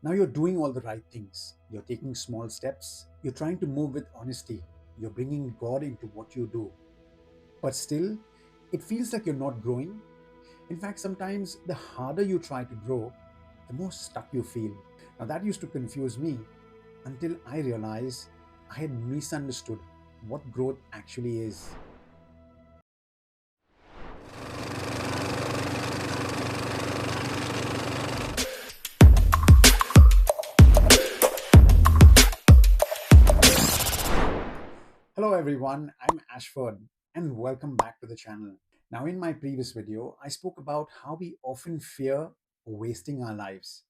Now you're doing all the right things. You're taking small steps. You're trying to move with honesty. You're bringing God into what you do. But still, it feels like you're not growing. In fact, sometimes the harder you try to grow, the more stuck you feel. Now, that used to confuse me until I realized I had misunderstood what growth actually is. Hello, everyone. I'm Ashford, and welcome back to the channel. Now, in my previous video, I spoke about how we often fear wasting our lives,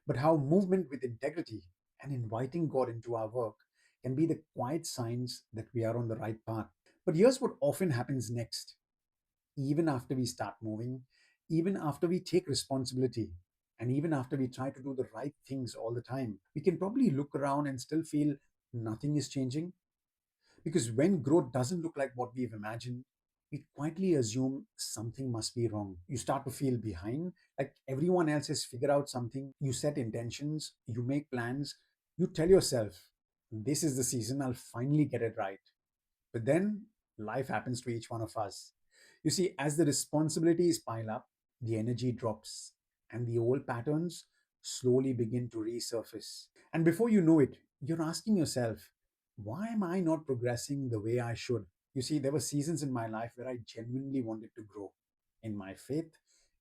but how movement with integrity and inviting God into our work can be the quiet signs that we are on the right path. But here's what often happens next. Even after we start moving, even after we take responsibility, and even after we try to do the right things all the time, we can probably look around and still feel nothing is changing. Because when growth doesn't look like what we've imagined, we quietly assume something must be wrong. You start to feel behind, like everyone else has figured out something. You set intentions, you make plans, you tell yourself, this is the season, I'll finally get it right. But then life happens to each one of us. You see, as the responsibilities pile up, the energy drops, and the old patterns slowly begin to resurface. And before you know it, you're asking yourself, why am I not progressing the way I should? You see, there were seasons in my life where I genuinely wanted to grow in my faith,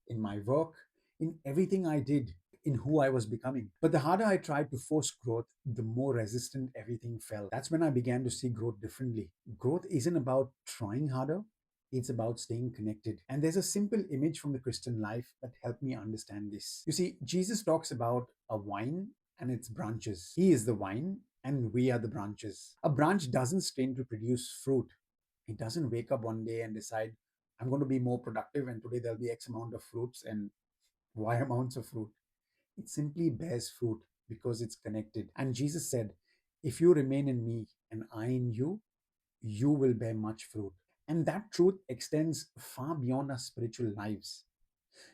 in my work, in everything I did, in who I was becoming. But the harder I tried to force growth, the more resistant everything felt. That's when I began to see growth differently. Growth isn't about trying harder, it's about staying connected. And there's a simple image from the Christian life that helped me understand this. You see, Jesus talks about a vine and its branches. He is the vine and we are the branches. A branch doesn't strain to produce fruit. It doesn't wake up one day and decide, I'm going to be more productive and today there'll be X amount of fruits and Y amounts of fruit. It simply bears fruit because it's connected. And Jesus said, if you remain in me and I in you, you will bear much fruit. And that truth extends far beyond our spiritual lives.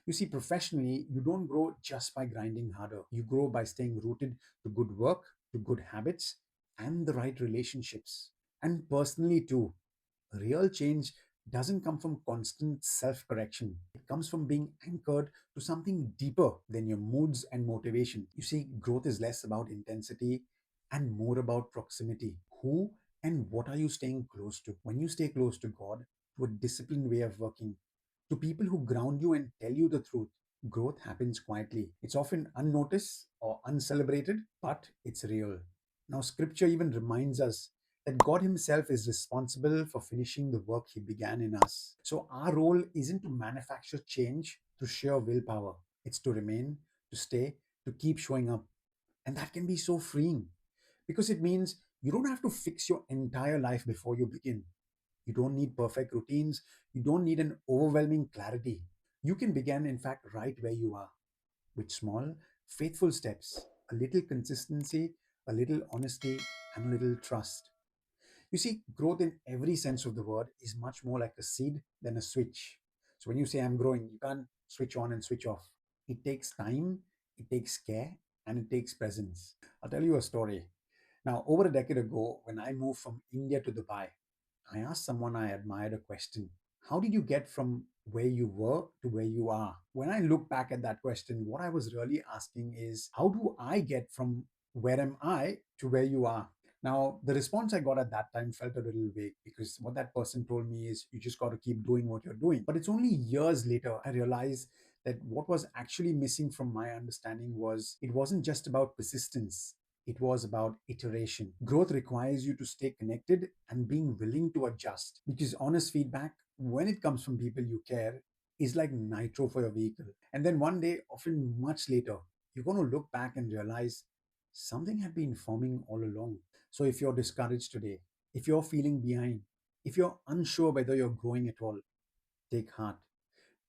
You see, professionally, you don't grow just by grinding harder. You grow by staying rooted to good work, to good habits, and the right relationships. And personally, too, real change doesn't come from constant self correction. It comes from being anchored to something deeper than your moods and motivation. You see, growth is less about intensity and more about proximity. Who and what are you staying close to? When you stay close to God, to a disciplined way of working, to people who ground you and tell you the truth, growth happens quietly. It's often unnoticed or uncelebrated, but it's real. Now, scripture even reminds us that God Himself is responsible for finishing the work He began in us. So, our role isn't to manufacture change through sheer willpower, it's to remain, to stay, to keep showing up. And that can be so freeing because it means you don't have to fix your entire life before you begin. You don't need perfect routines, you don't need an overwhelming clarity. You can begin, in fact, right where you are with small, faithful steps, a little consistency, a little honesty, and a little trust. You see, growth in every sense of the word is much more like a seed than a switch. So when you say I'm growing, you can't switch on and switch off. It takes time, it takes care, and it takes presence. I'll tell you a story. Now, over a decade ago, when I moved from India to Dubai, I asked someone I admired a question. How did you get from where you were to where you are? When I look back at that question, what I was really asking is, how do I get from where am I to where you are? Now, the response I got at that time felt a little vague because what that person told me is, you just got to keep doing what you're doing. But it's only years later I realized that what was actually missing from my understanding was it wasn't just about persistence. It was about iteration. Growth requires you to stay connected and being willing to adjust because honest feedback, when it comes from people you care, is like nitro for your vehicle. And then one day, often much later, you're going to look back and realize something had been forming all along. So if you're discouraged today, if you're feeling behind, if you're unsure whether you're growing at all, take heart.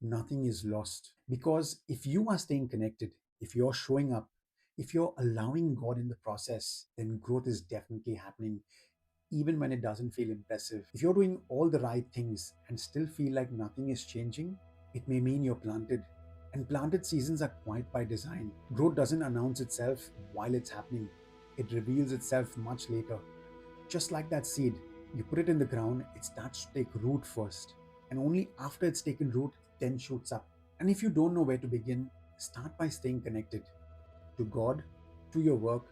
Nothing is lost. Because if you are staying connected, if you're showing up, if you're allowing God in the process, then growth is definitely happening, even when it doesn't feel impressive. If you're doing all the right things and still feel like nothing is changing, it may mean you're planted. And planted seasons are quite by design. Growth doesn't announce itself while it's happening, it reveals itself much later. Just like that seed, you put it in the ground, it starts to take root first. And only after it's taken root, it then shoots up. And if you don't know where to begin, start by staying connected to God, to your work,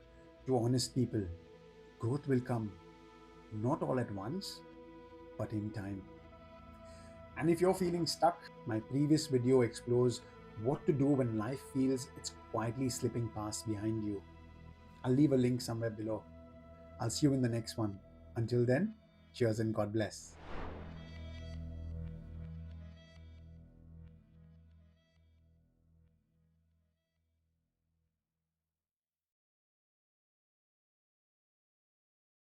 to honest people. Growth will come, not all at once, but in time. And if you're feeling stuck, my previous video explores what to do when life feels it's quietly slipping past behind you. I'll leave a link somewhere below. I'll see you in the next one. Until then, cheers and God bless.